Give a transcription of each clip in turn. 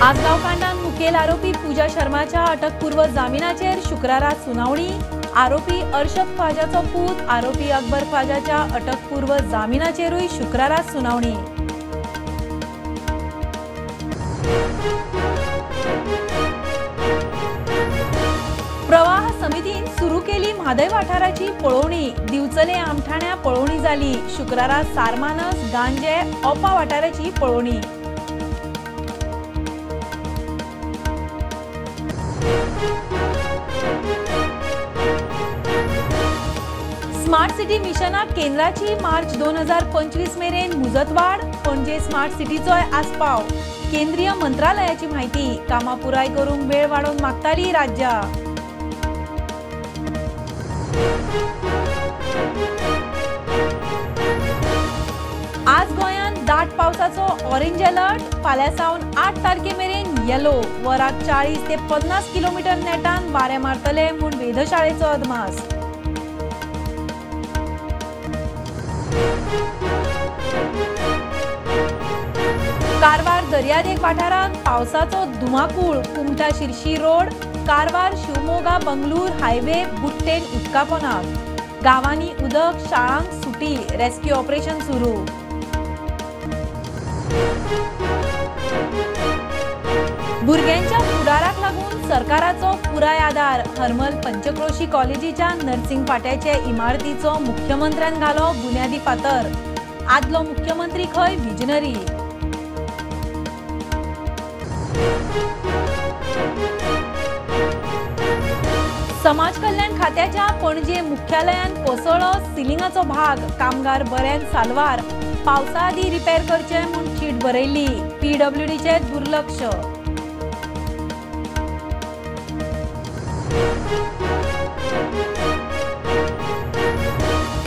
आसगाव कांडात मुखेल आरोपी पूजा शर्माच्या अटकपूर्व जामिनाचेर शुक्रारा सुनावणी। आरोपी अर्शद ख्वाजाचो पूत आरोपी अकबर ख्वाजाच्या अटकपूर्व जामिनाचेरूय शुक्रारा सुनावणी। प्रवाह समितीन सुरू केली म्हादय वाठाराची पळोवणी। दिवचले आमठाण्या पळोवणी जाली। शुक्रारा सारमानस गांजे ओपा वाठाराची पळोवणी। स्मार्ट सिटी मिशनाक केंद्राची मार्च 2025 मेरेन मुजतवाड। पणजे स्मार्ट सिटीचोय आस्पाव। केंद्रीय मंत्रालयाची माहिती। कामां पुराय करूंक वेळ वाडोवन मागताली राज्या। आज गोंयांत दाट पावसाचो ऑरेंज अलर्ट। फाल्यां सावन 8 तारखे मेरेन येलो। वराक 40 ते 50 किलोमीटर नेटान वारे मारतले म्हूण वेधशाळेचो अदमास। कारवार दर्यादेग वाठारांत पावसाचो धुमाकूळ। कुमठा शिर्शी रोड कारवार शिवमोगा बंगळूर हायवे बुट्टेन उदका पोंदात। गांवांनी उदक शाळांक सुटी। रेस्क्यू ऑपरेशन सुरू। भुरग्यांच्या फुडाराक लागून सरकाराचो पुराय आदार। हरमल पंचक्रोशी कॉलेजीच्या नर्सिंग फाट्याचे इमारतीचो मुख्यमंत्र्यान घालो बुन्यादी फातर। आदलो मुख्यमंत्री खंय विजनरी। समाज कल्याण खात्याच्या पणजे मुख्यालयान कोसळ्ळो सिलिंगाचो भाग। कामगार बऱ्यान साल्वार। पावसा आदी रिपेर करचे म्हूण चीट बरयल्ली। पीडब्ल्यूडीचे दुर्लक्ष।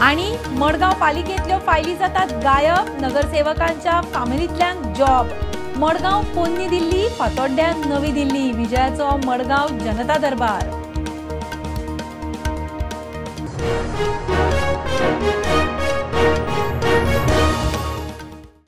आणि मडगांव पालिकेंतल्यो फायली जातात गायब। नगरसेवकांच्या फामिलींतल्यांक जॉब। मडगांव पोन्नी दिल्ली फातोड्ड्यान नवी दिल्ली। विजयाचो मडगांव जनता दरबार।